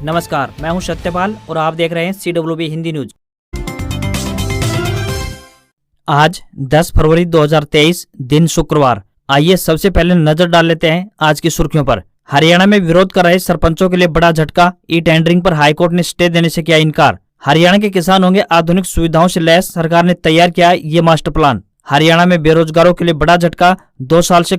नमस्कार, मैं हूं सत्यपाल और आप देख रहे हैं CWB हिंदी न्यूज। आज 10 फरवरी 2023 दिन शुक्रवार। आइए सबसे पहले नजर डाल लेते हैं आज की सुर्खियों पर। हरियाणा में विरोध कर रहे सरपंचों के लिए बड़ा झटका। ई टेंडरिंग पर हाईकोर्ट ने स्टे देने से किया इनकार। हरियाणा के किसान होंगे आधुनिक सुविधाओं से लैस, सरकार ने तैयार किया ये मास्टर प्लान। हरियाणा में बेरोजगारों के लिए बड़ा झटका। 2 साल से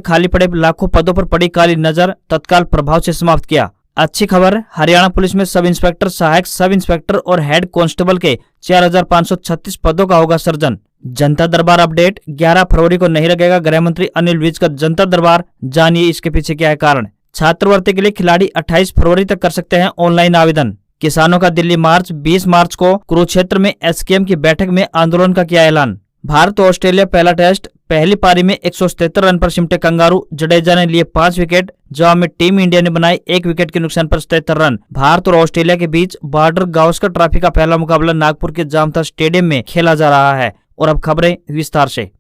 खाली पड़े लाखों पदों पर पड़ी काली नजर तत्काल प्रभाव से समाप्त किया। अच्छी खबर, हरियाणा पुलिस में सब इंस्पेक्टर, सहायक सब इंस्पेक्टर और हेड कांस्टेबल के 4536 पदों का होगा सृजन। जनता दरबार अपडेट, 11 फरवरी को नहीं लगेगा गृह मंत्री अनिल विज का जनता दरबार, जानिए इसके पीछे क्या है कारण। छात्रवृत्ति के लिए खिलाड़ी 28 फरवरी तक कर सकते हैं ऑनलाइन आवेदन। किसानों का दिल्ली मार्च, 20 मार्च को कुरुक्षेत्र में एसकेएम की बैठक में आंदोलन का किया ऐलान। भारत और ऑस्ट्रेलिया पहला टेस्ट, पहली पारी में 177 रन पर सिमटे कंगारू। जडेजा ने लिए 5 विकेट, जवाब में टीम इंडिया ने बनाए 1 विकेट के नुकसान पर 77 रन। भारत और ऑस्ट्रेलिया के बीच बॉर्डर गावस्कर ट्रॉफी का पहला मुकाबला नागपुर के जामता स्टेडियम में खेला जा रहा है। और अब खबरें विस्तार से।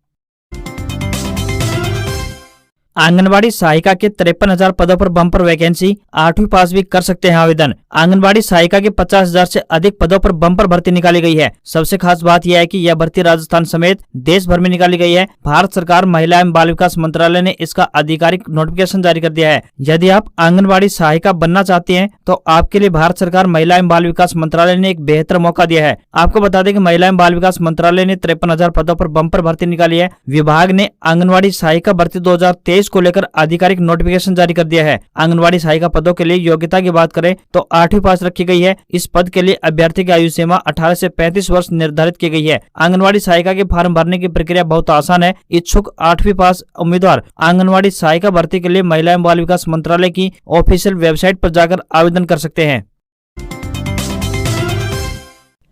आंगनबाड़ी सहायिका के 53,000 पदों पर बम्पर वैकेंसी, 8वीं पास भी कर सकते हैं आवेदन। आंगनबाड़ी सहायिका के 50,000 से अधिक पदों पर बम्पर भर्ती निकाली गई है। सबसे खास बात यह है कि यह भर्ती राजस्थान समेत देश भर में निकाली गई है। भारत सरकार महिला एवं बाल विकास मंत्रालय ने इसका आधिकारिक नोटिफिकेशन जारी कर दिया है। यदि आप आंगनबाड़ी सहायिका बनना चाहते हैं तो आपके लिए भारत सरकार महिला एवं बाल विकास मंत्रालय ने एक बेहतर मौका दिया है। आपको बता दें कि महिला एवं बाल विकास मंत्रालय ने 53,000 पदों पर बम्पर भर्ती निकाली है। विभाग ने आंगनबाड़ी सहायिका भर्ती 2023 को लेकर आधिकारिक नोटिफिकेशन जारी कर दिया है। आंगनबाड़ी सहायिका पदों के लिए योग्यता की बात करें तो 8वीं पास रखी गई है। इस पद के लिए अभ्यर्थी की आयु सीमा 18 से 35 वर्ष निर्धारित की गई है। आंगनबाड़ी सहायिका के फॉर्म भरने की प्रक्रिया बहुत आसान है। इच्छुक 8वीं पास उम्मीदवार आंगनबाड़ी सहायिका भर्ती के लिए महिला एवं बाल विकास मंत्रालय की ऑफिशियल वेबसाइट पर जाकर आवेदन कर सकते हैं।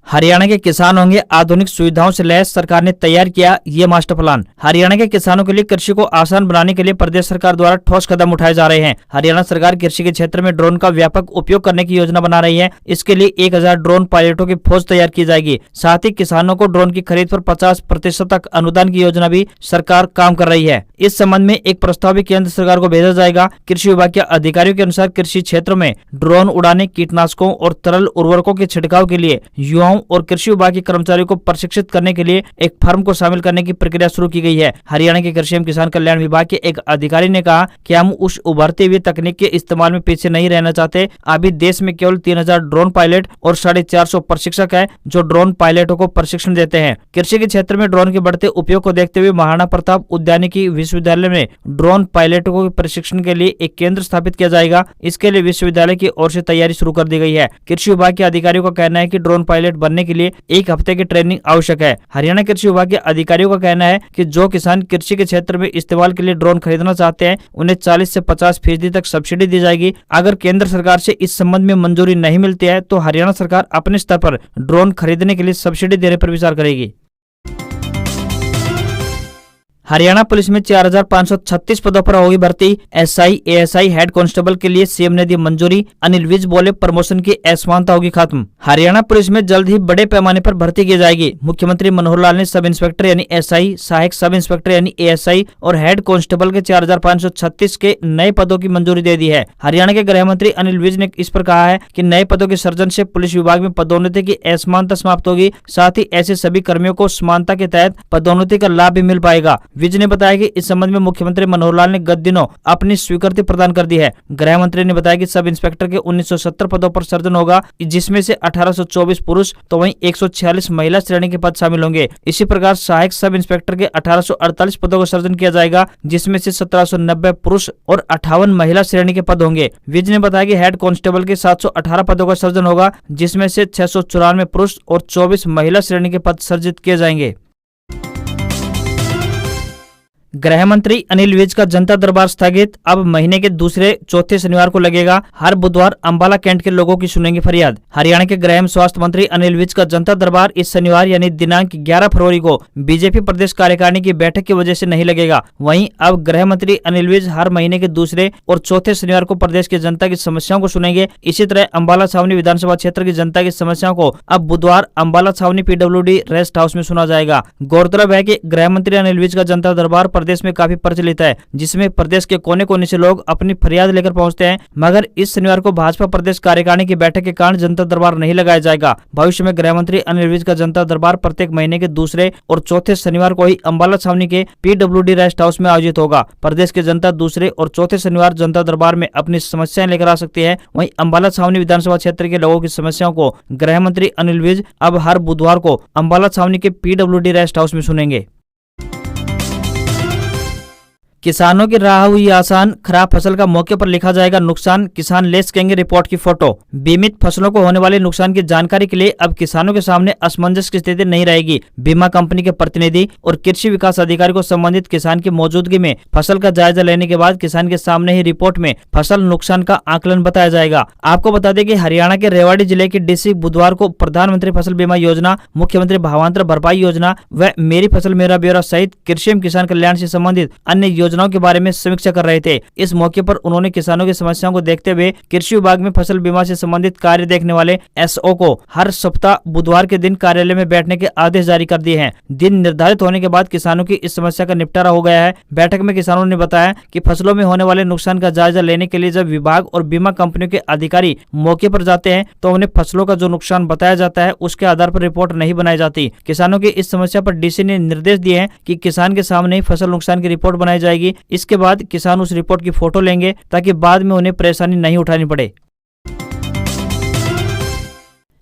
हरियाणा के किसान होंगे आधुनिक सुविधाओं से लैस, सरकार ने तैयार किया ये मास्टर प्लान। हरियाणा के किसानों के लिए कृषि को आसान बनाने के लिए प्रदेश सरकार द्वारा ठोस कदम उठाए जा रहे हैं। हरियाणा सरकार कृषि के क्षेत्र में ड्रोन का व्यापक उपयोग करने की योजना बना रही है। इसके लिए 1000 ड्रोन पायलटों की फौज तैयार की जाएगी। साथ ही किसानों को ड्रोन की खरीद पर 50% तक अनुदान की योजना भी सरकार काम कर रही है। इस संबंध में एक प्रस्ताव भी केंद्र सरकार को भेजा जाएगा। कृषि विभाग के अधिकारियों के अनुसार कृषि क्षेत्र में ड्रोन उड़ाने, कीटनाशकों और तरल उर्वरकों के छिड़काव के लिए युवाओं और कृषि विभाग के कर्मचारियों को प्रशिक्षित करने के लिए एक फर्म को शामिल करने की प्रक्रिया शुरू की गई है। हरियाणा के कृषि एवं किसान कल्याण विभाग के एक अधिकारी ने कहा कि हम उस उभरती हुई तकनीक के इस्तेमाल में पीछे नहीं रहना चाहते। अभी देश में केवल 3000 ड्रोन पायलट और 450 प्रशिक्षक है जो ड्रोन पायलटों को प्रशिक्षण देते हैं। कृषि के क्षेत्र में ड्रोन के बढ़ते उपयोग को देखते हुए महाराणा प्रताप उद्यानिकी विश्वविद्यालय में ड्रोन पायलटों को प्रशिक्षण के लिए एक केंद्र स्थापित किया जाएगा। इसके लिए विश्वविद्यालय की ओर से तैयारी शुरू कर दी गई है। कृषि विभाग के अधिकारियों का कहना है कि ड्रोन पायलट बनने के लिए 1 हफ्ते की ट्रेनिंग आवश्यक है। हरियाणा कृषि विभाग के अधिकारियों का कहना है कि जो किसान कृषि के क्षेत्र में इस्तेमाल के लिए ड्रोन खरीदना चाहते हैं उन्हें 40 से 50% तक सब्सिडी दी जाएगी। अगर केंद्र सरकार से इस संबंध में मंजूरी नहीं मिलती है तो हरियाणा सरकार अपने स्तर पर ड्रोन खरीदने के लिए सब्सिडी देने पर विचार करेगी। हरियाणा पुलिस में 4536 पदों पर होगी भर्ती। एसआई, एएसआई, हेड कांस्टेबल के लिए सीएम ने दी मंजूरी। अनिल विज बोले प्रमोशन की असमानता होगी खत्म। हरियाणा पुलिस में जल्द ही बड़े पैमाने पर भर्ती की जाएगी। मुख्यमंत्री मनोहर लाल ने सब इंस्पेक्टर यानी एसआई, सहायक सब इंस्पेक्टर यानी एएसआई और हेड कांस्टेबल के 4536 के नए पदों की मंजूरी दे दी है। हरियाणा के गृह मंत्री अनिल विज ने इस पर कहा है कि नए पदों के सृजन से पुलिस विभाग में पदोन्नति की असमानता समाप्त होगी। साथ ही ऐसे सभी कर्मियों को समानता के तहत पदोन्नति का लाभ भी मिल पाएगा। विज ने बताया कि इस संबंध में मुख्यमंत्री मनोहर लाल ने गत दिनों अपनी स्वीकृति प्रदान कर दी है। गृह मंत्री ने बताया कि सब इंस्पेक्टर के 1970 पदों पर सृजन होगा, जिसमें से 1824 पुरुष तो वहीं 146 महिला श्रेणी के पद शामिल होंगे। इसी प्रकार सहायक सब इंस्पेक्टर के 1848 पदों का सृजन किया जाएगा, जिसमें से 1790 पुरुष और 58 महिला श्रेणी के पद होंगे। विज ने बताया कि हेड कांस्टेबल के 718 पदों का सृजन होगा, जिसमें से 694 पुरुष और 24 महिला श्रेणी के पद सृजित किए जाएंगे। गृह मंत्री अनिल विज का जनता दरबार स्थगित, अब महीने के दूसरे चौथे शनिवार को लगेगा। हर बुधवार अंबाला कैंट के लोगों की सुनेंगे फरियाद। हरियाणा के गृह एवं स्वास्थ्य मंत्री अनिल विज का जनता दरबार इस शनिवार यानी दिनांक 11 फरवरी को बीजेपी प्रदेश कार्यकारिणी की बैठक की वजह से नहीं लगेगा। वहीं अब गृह मंत्री अनिल विज हर महीने के दूसरे और चौथे शनिवार को प्रदेश की जनता की समस्याओं को सुनेंगे। इसी तरह अंबाला छावनी विधानसभा क्षेत्र की जनता की समस्याओं को अब बुधवार अंबाला छावनी PWD रेस्ट हाउस में सुना जाएगा। गौरतलब है कि गृह मंत्री अनिल विज का जनता दरबार प्रदेश में काफी प्रचलित है, जिसमें प्रदेश के कोने कोने से लोग अपनी फरियाद लेकर पहुंचते हैं। मगर इस शनिवार को भाजपा प्रदेश कार्यकारिणी की बैठक के कारण जनता दरबार नहीं लगाया जाएगा। भविष्य में गृह मंत्री अनिल विज का जनता दरबार प्रत्येक महीने के दूसरे और चौथे शनिवार को ही अम्बाला छावनी के PWD रेस्ट हाउस में आयोजित होगा। प्रदेश के जनता दूसरे और चौथे शनिवार जनता दरबार में अपनी समस्याएं लेकर आ सकती है। वहीं अम्बाला छावनी विधानसभा क्षेत्र के लोगों की समस्याओं को गृह मंत्री अनिल विज अब हर बुधवार को अम्बाला छावनी के PWD रेस्ट हाउस में सुनेंगे। किसानों की राह हुई आसान, खराब फसल का मौके पर लिखा जाएगा नुकसान, किसान ले सकेंगे रिपोर्ट की फोटो। बीमित फसलों को होने वाले नुकसान की जानकारी के लिए अब किसानों के सामने असमंजस की स्थिति नहीं रहेगी। बीमा कंपनी के प्रतिनिधि और कृषि विकास अधिकारी को संबंधित किसान की मौजूदगी में फसल का जायजा लेने के बाद किसान के सामने ही रिपोर्ट में फसल नुकसान का आकलन बताया जाएगा। आपको बता दें कि हरियाणा के रेवाड़ी जिले की DC बुधवार को प्रधानमंत्री फसल बीमा योजना, मुख्यमंत्री भावांतर भरपाई योजना व मेरी फसल मेरा ब्यौरा सहित कृषि एवं किसान कल्याण से संबंधित अन्य योजनाओं के बारे में समीक्षा कर रहे थे। इस मौके पर उन्होंने किसानों की समस्याओं को देखते हुए कृषि विभाग में फसल बीमा से संबंधित कार्य देखने वाले SO को हर सप्ताह बुधवार के दिन कार्यालय में बैठने के आदेश जारी कर दिए हैं। दिन निर्धारित होने के बाद किसानों की इस समस्या का निपटारा हो गया है। बैठक में किसानों ने बताया कि फसलों में होने वाले नुकसान का जायजा लेने के लिए जब विभाग और बीमा कंपनियों के अधिकारी मौके पर जाते हैं तो उन्हें फसलों का जो नुकसान बताया जाता है उसके आधार पर रिपोर्ट नहीं बनाई जाती। किसानों की इस समस्या पर DC ने निर्देश दिए हैं कि किसान के सामने ही फसल नुकसान की रिपोर्ट बनाई जाएगी। इसके बाद किसान उस रिपोर्ट की फोटो लेंगे ताकि बाद में उन्हें परेशानी नहीं उठानी पड़े।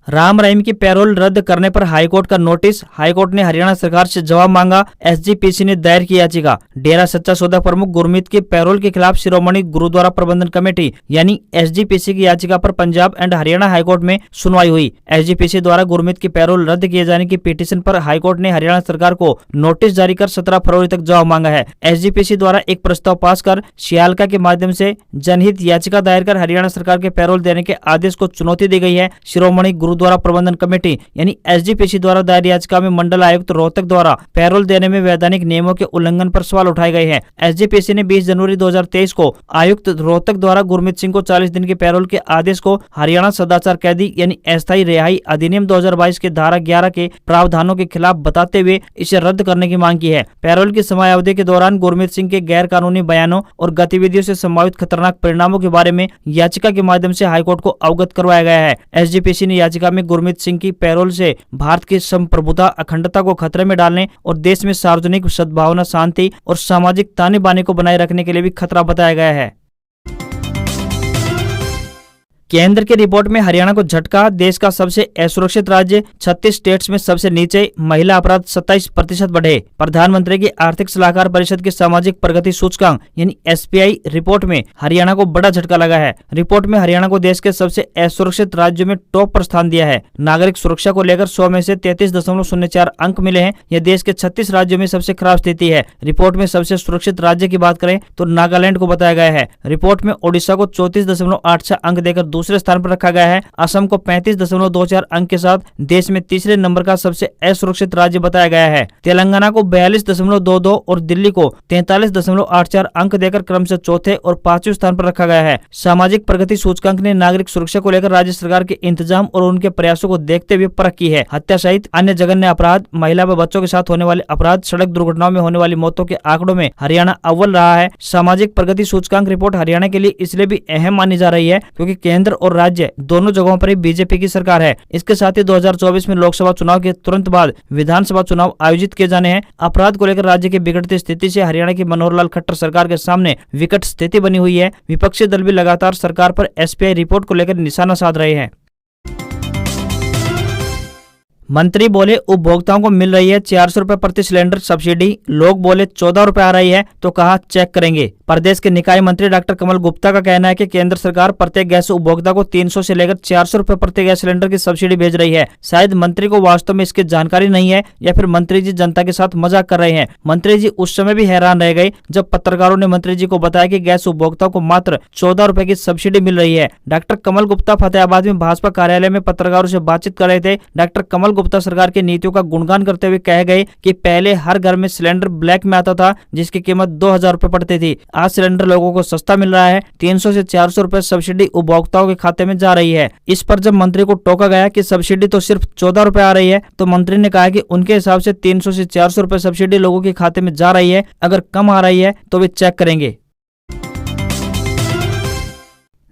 राम रहीम की पैरोल रद्द करने पर हाईकोर्ट का नोटिस, हाईकोर्ट ने हरियाणा सरकार से जवाब मांगा। SGPC ने दायर की याचिका। डेरा सच्चा सौदा प्रमुख गुरमीत की पैरोल के खिलाफ शिरोमणि गुरुद्वारा प्रबंधन कमेटी यानी SGPC की याचिका पर पंजाब एंड हरियाणा हाईकोर्ट में सुनवाई हुई। SGPC द्वारा गुरमीत की पैरोल रद्द किए जाने की पिटीशन पर हाईकोर्ट ने हरियाणा सरकार को नोटिस जारी कर 17 फरवरी तक जवाब मांगा है। SGPC द्वारा एक प्रस्ताव पास कर सियालका के माध्यम से जनहित याचिका दायर कर हरियाणा सरकार के पैरोल देने के आदेश को चुनौती दी गई है। शिरोमणि गुरुद्वारा प्रबंधन कमेटी यानी SGPC द्वारा दायर याचिका में मंडल आयुक्त रोहतक द्वारा पैरोल देने में वैधानिक नियमों के उल्लंघन पर सवाल उठाए गए हैं। SGPC ने 20 जनवरी 2023 को आयुक्त रोहतक द्वारा गुरमीत सिंह को 40 दिन के पैरोल के आदेश को हरियाणा सदाचार कैदी यानी अस्थायी रिहाई अधिनियम 2022 के धारा 11 के प्रावधानों के खिलाफ बताते हुए इसे रद्द करने की मांग की है। पैरोल की समयावधि के दौरान गुरमीत सिंह के गैर कानूनी बयानों और गतिविधियों से संभावित खतरनाक परिणामों के बारे में याचिका के माध्यम से हाईकोर्ट को अवगत करवाया गया है। SGPC ने याचिका में गुरमीत सिंह की पैरोल से भारत की संप्रभुता अखंडता को खतरे में डालने और देश में सार्वजनिक सद्भावना, शांति और सामाजिक ताने बाने को बनाए रखने के लिए भी खतरा बताया गया है। केंद्र की रिपोर्ट में हरियाणा को झटका, देश का सबसे असुरक्षित राज्य, 36 स्टेट्स में सबसे नीचे, महिला अपराध 27% बढ़े। प्रधानमंत्री की आर्थिक सलाहकार परिषद की सामाजिक प्रगति सूचकांक यानी SPI रिपोर्ट में हरियाणा को बड़ा झटका लगा है। रिपोर्ट में हरियाणा को देश के सबसे असुरक्षित राज्यों में टॉप पर स्थान दिया है। नागरिक सुरक्षा को लेकर 100 में से 33.04 अंक मिले हैं। यह देश के 36 राज्यों में सबसे खराब स्थिति है। रिपोर्ट में सबसे सुरक्षित राज्य की बात करें तो नागालैंड को बताया गया है। रिपोर्ट में ओडिशा को 34.86 अंक देकर दूसरे स्थान पर रखा गया है। असम को 35.24 अंक के साथ देश में तीसरे नंबर का सबसे असुरक्षित राज्य बताया गया है। तेलंगाना को 42.22 और दिल्ली को 43.84 अंक देकर क्रम से चौथे और 5वें स्थान पर रखा गया है। सामाजिक प्रगति सूचकांक ने नागरिक सुरक्षा को लेकर राज्य सरकार के इंतजाम और उनके प्रयासों को देखते हुए परख की है। हत्या सहित अन्य जघन्य अपराध, महिला व बच्चों के साथ होने वाले अपराध, सड़क दुर्घटनाओं में होने वाली मौतों के आंकड़ों में हरियाणा अव्वल रहा है। सामाजिक प्रगति सूचकांक रिपोर्ट हरियाणा के लिए इसलिए भी अहम मानी जा रही है क्योंकि केंद्र और राज्य दोनों जगहों पर ही बीजेपी की सरकार है। इसके साथ ही 2024 में लोकसभा चुनाव के तुरंत बाद विधानसभा चुनाव आयोजित किए जाने हैं। अपराध को लेकर राज्य की बिगड़ती स्थिति से हरियाणा की मनोहर लाल खट्टर सरकार के सामने विकट स्थिति बनी हुई है। विपक्षी दल भी लगातार सरकार पर SPI रिपोर्ट को लेकर निशाना साध रहे हैं। मंत्री बोले उपभोक्ताओं को मिल रही है 400 रुपए प्रति सिलेंडर सब्सिडी, लोग बोले 14 रुपए आ रही है तो कहा चेक करेंगे। प्रदेश के निकाय मंत्री डॉक्टर कमल गुप्ता का कहना है कि केंद्र सरकार प्रत्येक गैस उपभोक्ता को 300 से लेकर 400 रुपए प्रति गैस सिलेंडर की सब्सिडी भेज रही है। शायद मंत्री को वास्तव में इसकी जानकारी नहीं है या फिर मंत्री जी जनता के साथ मजाक कर रहे हैं। मंत्री जी उस समय भी हैरान रह गए जब पत्रकारों ने मंत्री जी को बताया कि गैस उपभोक्ताओं को मात्र 14 रुपए की सब्सिडी मिल रही है। डॉक्टर कमल गुप्ता फतेहाबाद में भाजपा कार्यालय में पत्रकारों से बातचीत कर रहे थे। डॉक्टर कमल गुप्ता सरकार की नीतियों का गुणगान करते हुए कह गए कि पहले हर घर में सिलेंडर ब्लैक में आता था, जिसकी कीमत 2,000 रुपए पड़ती थी। आज सिलेंडर लोगों को सस्ता मिल रहा है। 300 से 400 रुपए सब्सिडी उपभोक्ताओं के खाते में जा रही है। इस पर जब मंत्री को टोका गया कि सब्सिडी तो सिर्फ 14 रुपए आ रही है, तो मंत्री ने कहा कि उनके हिसाब से 300 से 400 रुपए सब्सिडी लोगों के खाते में जा रही है। अगर कम आ रही है तो वे चेक करेंगे।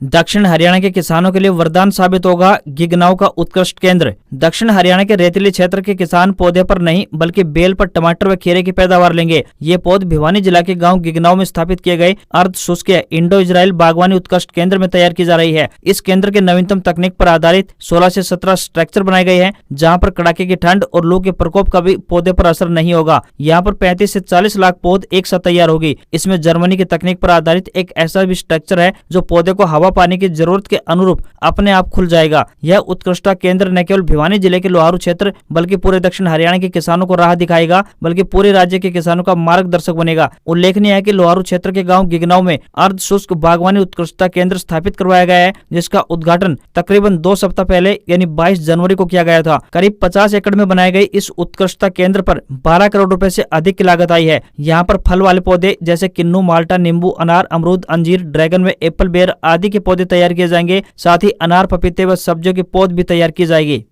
दक्षिण हरियाणा के किसानों के लिए वरदान साबित होगा गिगनौ का उत्कृष्ट केंद्र। दक्षिण हरियाणा के रेतीली क्षेत्र के किसान पौधे पर नहीं बल्कि बेल पर टमाटर व खीरे की पैदावार लेंगे। ये पौध भिवानी जिला के गांव गिगनौ में स्थापित किए गए अर्ध शुष्क इंडो इजराइल बागवानी उत्कृष्ट केंद्र में तैयार की जा रही है। इस केंद्र के नवीनतम तकनीक पर आधारित 16 से 17 स्ट्रक्चर बनाए गए हैं, जहाँ पर कड़ाके की ठंड और लू के प्रकोप का भी पौधे पर असर नहीं होगा। यहाँ पर 35 से 40 लाख पौध एक साथ तैयार होगी। इसमें जर्मनी की तकनीक पर आधारित एक ऐसा भी स्ट्रक्चर है जो पौधे को हवा पानी की जरूरत के अनुरूप अपने आप खुल जाएगा। यह उत्कृष्टता केंद्र न केवल भिवानी जिले के लोहारू क्षेत्र बल्कि पूरे दक्षिण हरियाणा के किसानों को राह दिखाएगा, बल्कि पूरे राज्य के किसानों का मार्गदर्शक बनेगा। उल्लेखनीय है कि लोहारू क्षेत्र के गांव गिगनौ में अर्ध शुष्क बागवानी उत्कृष्टता केंद्र स्थापित करवाया गया है, जिसका उद्घाटन तकरीबन 2 सप्ताह पहले यानी 22 जनवरी को किया गया था। करीब 50 एकड़ में बनाए गए इस उत्कृष्टता केंद्र पर 12 करोड़ रुपए से अधिक की लागत आई है। यहाँ पर फल वाले पौधे जैसे किन्नू, माल्टा, नींबू, अनार, अमरूद, अंजीर, ड्रैगन व एप्पल, बेर आदि के पौधे तैयार किए जाएंगे। साथ ही अनार, पपीते व सब्जियों के पौध भी तैयार की जाएगी।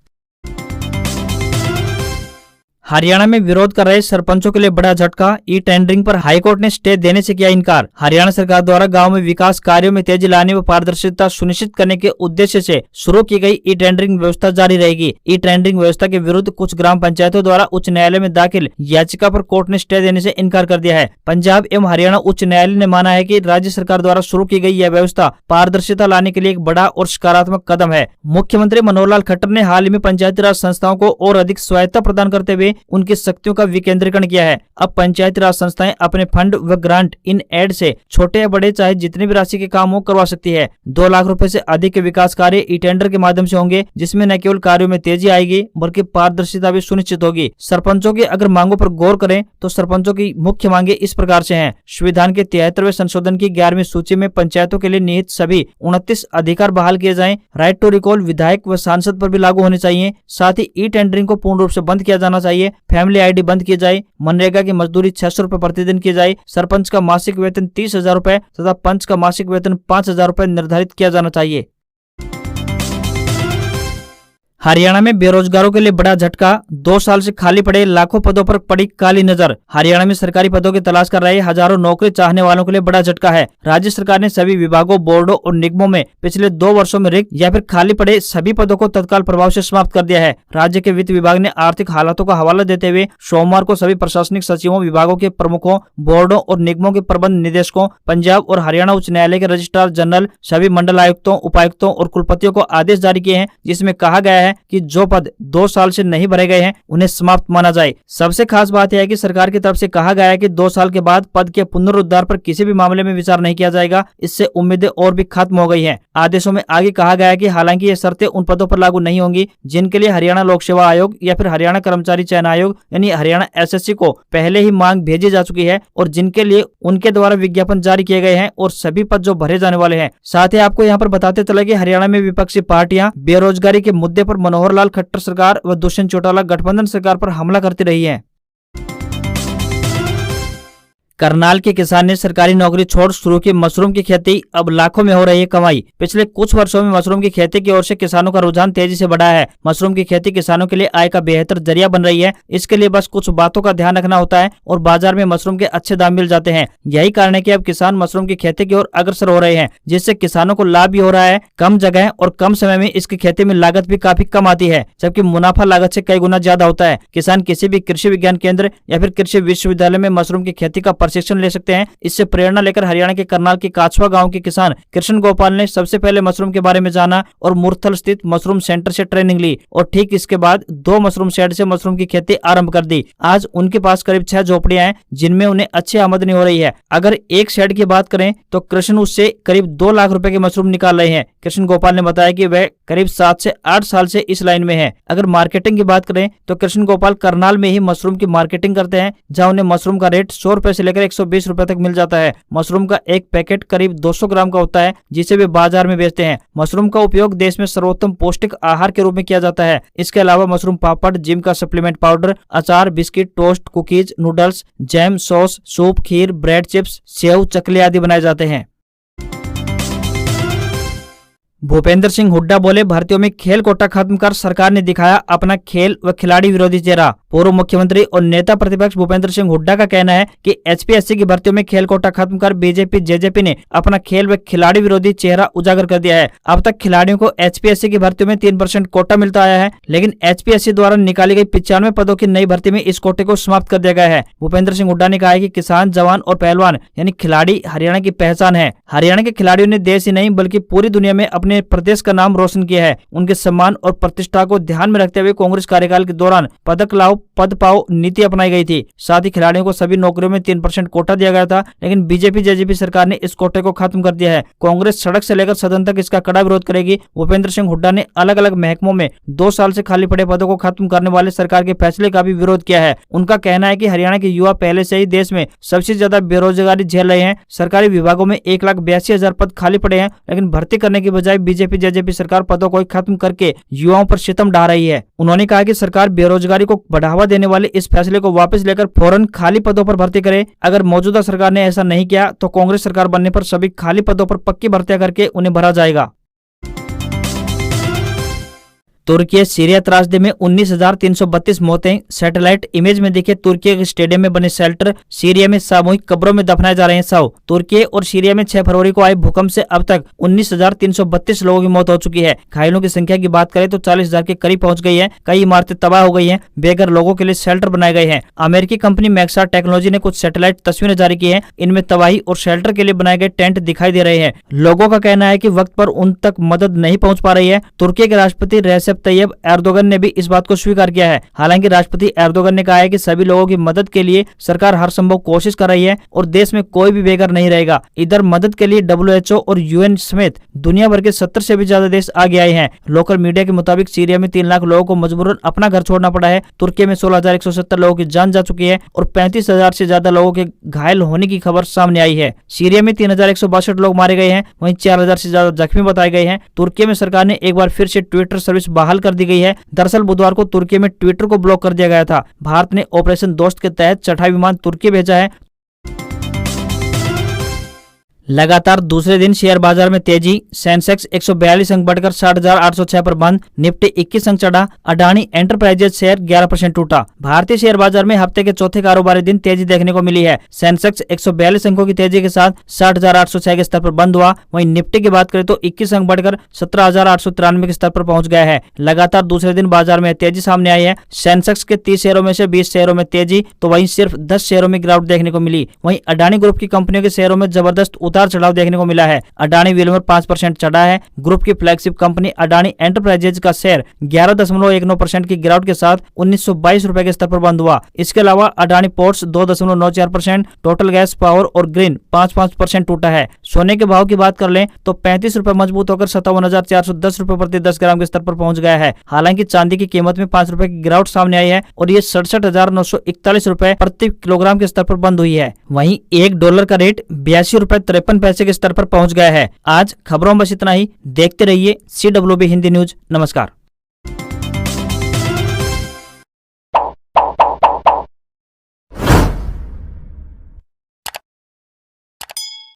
हरियाणा में विरोध कर रहे सरपंचों के लिए बड़ा झटका। ई टेंडरिंग पर हाईकोर्ट ने स्टे देने से किया इनकार। हरियाणा सरकार द्वारा गांव में विकास कार्यों में तेजी लाने व पारदर्शिता सुनिश्चित करने के उद्देश्य से शुरू की गई ई टेंडरिंग व्यवस्था जारी रहेगी। ई टेंडरिंग व्यवस्था के विरुद्ध कुछ ग्राम पंचायतों द्वारा उच्च न्यायालय में दाखिल याचिका पर कोर्ट ने स्टे देने से इनकार कर दिया है। पंजाब एवं हरियाणा उच्च न्यायालय ने माना है कि राज्य सरकार द्वारा शुरू की गई यह व्यवस्था पारदर्शिता लाने के लिए एक बड़ा और सकारात्मक कदम है। मुख्यमंत्री मनोहर लाल खट्टर ने हाल ही में पंचायती राज संस्थाओं को और अधिक स्वायत्ता प्रदान करते हुए उनकी शक्तियों का विकेंद्रीकरण किया है। अब पंचायती राज संस्थाएं अपने फंड व ग्रांट इन एड से छोटे या बड़े चाहे जितनी भी राशि के काम हो करवा सकती है। 2 लाख रुपए से अधिक के विकास कार्य ई टेंडर के माध्यम से होंगे, जिसमें न केवल कार्यों में तेजी आएगी बल्कि पारदर्शिता भी सुनिश्चित होगी। सरपंचों की अगर मांगों पर गौर करें तो सरपंचों की मुख्य मांगे इस प्रकार से हैं। संविधान के 73वें संशोधन की 11वीं सूची में पंचायतों के लिए निहित सभी 29 अधिकार बहाल किए जाएं। राइट टू रिकॉल विधायक व सांसद पर भी लागू होने चाहिए। साथ ही ई टेंडरिंग को पूर्ण रूप से बंद किया जाना चाहिए। फैमिली आईडी बंद की जाए। मनरेगा की मजदूरी 600 रुपए प्रतिदिन की जाए। सरपंच का मासिक वेतन 30,000 रुपए तथा पंच का मासिक वेतन 5,000 रुपए निर्धारित किया जाना चाहिए। हरियाणा में बेरोजगारों के लिए बड़ा झटका। 2 साल से खाली पड़े लाखों पदों पर पड़ी काली नजर। हरियाणा में सरकारी पदों की तलाश कर रहे हजारों नौकरी चाहने वालों के लिए बड़ा झटका है। राज्य सरकार ने सभी विभागों, बोर्डों और निगमों में पिछले 2 वर्षों में रिक्त या फिर खाली पड़े सभी पदों को तत्काल प्रभाव से समाप्त कर दिया है। राज्य के वित्त विभाग ने आर्थिक हालातों का हवाला देते हुए सोमवार को सभी प्रशासनिक सचिवों, विभागों के प्रमुखों, बोर्डों और निगमों के प्रबंध निदेशकों, पंजाब और हरियाणा उच्च न्यायालय के रजिस्ट्रार जनरल, सभी मंडल आयुक्तों, उपायुक्तों और कुलपतियों को आदेश जारी किए हैं, जिसमें कहा गया है कि जो पद 2 साल से नहीं भरे गए हैं उन्हें समाप्त माना जाए। सबसे खास बात यह है कि सरकार की तरफ से कहा गया है कि 2 साल के बाद पद के पुनरुद्धार पर किसी भी मामले में विचार नहीं किया जाएगा। इससे उम्मीदें और भी खत्म हो गई हैं। आदेशों में आगे कहा गया है कि हालांकि ये शर्तें उन पदों पर लागू नहीं होंगी जिनके लिए हरियाणा लोक सेवा आयोग या फिर हरियाणा कर्मचारी चयन आयोग यानी हरियाणा एसएससी को पहले ही मांग भेजी जा चुकी है और जिनके लिए उनके द्वारा विज्ञापन जारी किए गए हैं और सभी पद जो भरे जाने वाले हैं। साथ ही आपको यहाँ पर बताते चले कि हरियाणा में विपक्षी पार्टियां बेरोजगारी के मुद्दे पर मनोहर लाल खट्टर सरकार व दुष्यंत चौटाला गठबंधन सरकार पर हमला करती रही है। करनाल के किसान ने सरकारी नौकरी छोड़ शुरू की मशरूम की खेती। अब लाखों में हो रही है कमाई। पिछले कुछ वर्षों में मशरूम की खेती की ओर से किसानों का रुझान तेजी से बढ़ा है। मशरूम की खेती किसानों के लिए आय का बेहतर जरिया बन रही है। इसके लिए बस कुछ बातों का ध्यान रखना होता है और बाजार में मशरूम के अच्छे दाम मिल जाते हैं। यही कारण है कि अब किसान मशरूम की खेती की ओर अग्रसर हो रहे हैं, जिससे किसानों को लाभ भी हो रहा है। कम जगह और कम समय में इसकी खेती में लागत भी काफी कम आती है, जबकि मुनाफा लागत से कई गुना ज्यादा होता है। किसान किसी भी कृषि विज्ञान केंद्र या फिर कृषि विश्वविद्यालय में मशरूम की खेती का प्रशिक्षण ले सकते हैं। इससे प्रेरणा लेकर हरियाणा के करनाल के काछवा गांव के किसान कृष्ण गोपाल ने सबसे पहले मशरूम के बारे में जाना और मुरथल स्थित मशरूम सेंटर से ट्रेनिंग ली और ठीक इसके बाद 2 मशरूम शेड से मशरूम की खेती आरंभ कर दी। आज उनके पास करीब 6 झोपड़ियां हैं जिनमें उन्हें अच्छी आमदनी हो रही है। अगर एक शेड की बात करें तो कृष्ण उससे करीब 2 लाख रुपए के मशरूम निकाल रहे हैं। कृष्ण गोपाल ने बताया कि वह करीब 7 से 8 साल से इस लाइन में है। अगर मार्केटिंग की बात करें तो कृष्ण गोपाल करनाल में ही मशरूम की मार्केटिंग करते हैं, जहां उन्हें मशरूम का रेट 100 रुपए से लेकर बढ़कर 120 रुपए तक मिल जाता है। मशरूम का एक पैकेट करीब 200 ग्राम का होता है, जिसे वे बाजार में बेचते हैं। मशरूम का उपयोग देश में सर्वोत्तम पौष्टिक आहार के रूप में किया जाता है। इसके अलावा मशरूम पापड़, जिम का सप्लीमेंट पाउडर, अचार, biscuit, toast, cookies, noodles, jam, sauce, soup, kheer, bread chips, sev, चकले आदि बनाए जाते हैं। भूपेंद्र सिंह हुड्डा बोले, भर्तियों में खेल कोटा खत्म कर सरकार ने दिखाया अपना खेल व खिलाड़ी विरोधी चेहरा। पूर्व मुख्यमंत्री और नेता प्रतिपक्ष भूपेंद्र सिंह हुड्डा का कहना है कि एचपीएससी की भर्तियों में खेल कोटा खत्म कर बीजेपी जेजेपी ने अपना खेल व खिलाड़ी विरोधी चेहरा उजागर कर दिया है। अब तक खिलाड़ियों को एचपीएससी की भर्तियों में 3% कोटा मिलता आया है, लेकिन एचपीएससी द्वारा निकाली गई 95 पदों की नई भर्ती में इस कोटे को समाप्त कर दिया गया है। भूपेंद्र सिंह हुड्डा ने कहा है कि किसान, जवान और पहलवान यानी खिलाड़ी हरियाणा की पहचान है। हरियाणा के खिलाड़ियों ने देश ही नहीं बल्कि पूरी दुनिया में अपने प्रदेश का नाम रोशन किया है। उनके सम्मान और प्रतिष्ठा को ध्यान में रखते हुए कांग्रेस कार्यकाल के दौरान पदक लाओ पद पाओ नीति अपनाई गई थी। साथ ही खिलाड़ियों को सभी नौकरियों में 3% कोटा दिया गया था, लेकिन बीजेपी जेजेपी सरकार ने इस कोटे को खत्म कर दिया है। कांग्रेस सड़क से लेकर सदन तक इसका कड़ा विरोध करेगी। भूपेंद्र सिंह हुड्डा ने अलग अलग महकमों में 2 साल से खाली पड़े पदों को खत्म करने वाले सरकार के फैसले का भी विरोध किया है। उनका कहना है कि हरियाणा के युवा पहले से ही देश में सबसे ज्यादा बेरोजगारी झेल रहे हैं। सरकारी विभागों में 1,82,000 पद खाली पड़े हैं, लेकिन भर्ती करने की बजाय बीजेपी जेजेपी सरकार पदों को खत्म करके युवाओं पर सितम ढा रही है। उन्होंने कहा कि सरकार बेरोजगारी को बढ़ावा देने वाले इस फैसले को वापस लेकर फौरन खाली पदों पर भर्ती करे। अगर मौजूदा सरकार ने ऐसा नहीं किया तो कांग्रेस सरकार बनने पर सभी खाली पदों पर पक्की भर्तियां करके उन्हें भरा जाएगा। तुर्की सीरिया त्रासदी में 19,332 मौतें। सैटेलाइट इमेज में दिखे तुर्की के स्टेडियम में बने शेल्टर। सीरिया में सामूहिक कब्रों में दफनाए जा रहे हैं शव। तुर्की और सीरिया में 6 फरवरी को आए भूकंप से अब तक 19,332 लोगों की मौत हो चुकी है। घायलों की संख्या की बात करें तो 40,000 के करीब पहुंच गई है। कई इमारतें तबाह हो गई हैं। बेघर लोगों के लिए शेल्टर बनाए गए हैं। अमेरिकी कंपनी मैक्सा टेक्नोलॉजी ने कुछ सैटेलाइट तस्वीरें जारी की है। इनमें तबाही और शेल्टर के लिए बनाए गए टेंट दिखाई दे रहे हैं। लोगों का कहना है कि वक्त पर उन तक मदद नहीं पहुंच पा रही है। तुर्की के राष्ट्रपति रेसेप तैयब एर्दोगन ने भी इस बात को स्वीकार किया है। हालांकि राष्ट्रपति एर्दोगन ने कहा है कि सभी लोगों की मदद के लिए सरकार हर संभव कोशिश कर रही है और देश में कोई भी बेघर नहीं रहेगा। इधर मदद के लिए WHO और UN समेत दुनिया भर के 70 से भी ज्यादा देश आगे आए हैं। लोकल मीडिया के मुताबिक सीरिया में 3 लाख लोगों को मजबूरन अपना घर छोड़ना पड़ा है। तुर्की में 16,170 लोगों की जान जा चुकी है और 35,000 से ज्यादा लोगों के घायल होने की खबर सामने आई है। सीरिया में 3,162 लोग मारे गए हैं, वहीं 4,000 से ज्यादा जख्मी बताए गए हैं। तुर्की में सरकार ने एक बार फिर से ट्विटर सर्विस बहाल कर दी गई है। दरअसल बुधवार को तुर्की में ट्विटर को ब्लॉक कर दिया गया था। भारत ने ऑपरेशन दोस्त के तहत चढ़ाई विमान तुर्की भेजा है। लगातार दूसरे दिन शेयर बाजार में तेजी। सेंसेक्स 142 अंक बढ़कर 60,806 पर बंद। निफ्टी 21 अंक चढ़ा। अडानी एंटरप्राइजेज शेयर 11% टूटा। भारतीय शेयर बाजार में हफ्ते के चौथे कारोबारी दिन तेजी देखने को मिली है। सेंसेक्स 142 अंकों की तेजी के साथ 60,806 के स्तर पर बंद हुआ। वहीं निफ्टी की बात करें तो 21 अंक बढ़कर 17,893 के स्तर पर पहुंच गया है। लगातार दूसरे दिन बाजार में तेजी सामने आई है। सेंसेक्स के 30 शेयरों में से 20 शेयरों में तेजी तो वहीं सिर्फ 10 शेयरों में गिरावट देखने को मिली। वहीं अडानी ग्रुप की कंपनियों के शेयरों में जबरदस्त चढ़ाव देखने को मिला है। अडानी विल्मर 5% चढ़ा है। ग्रुप की फ्लैगशिप कंपनी अडानी एंटरप्राइजेज का शेयर 11.19% की गिरावट के साथ 1922 रुपए के स्तर पर बंद हुआ। इसके अलावा Adani ports 2.94%, total gas power और ग्रीन 5% टूटा है। सोने के भाव की बात कर लें तो 35 रुपए मजबूत होकर 57,410 रुपए प्रति 10 ग्राम के स्तर पर पहुंच गया है। हालांकि चांदी की कीमत में 5 रुपए की गिरावट सामने आई है और ये 67,941 रुपए प्रति किलोग्राम के स्तर पर बंद हुई है। वहीं $1 का रेट 82 रुपए 53 पैसे के स्तर पर पहुंच गया है। आज खबरों में बस इतना ही। देखते रहिए CWB हिंदी न्यूज। नमस्कार।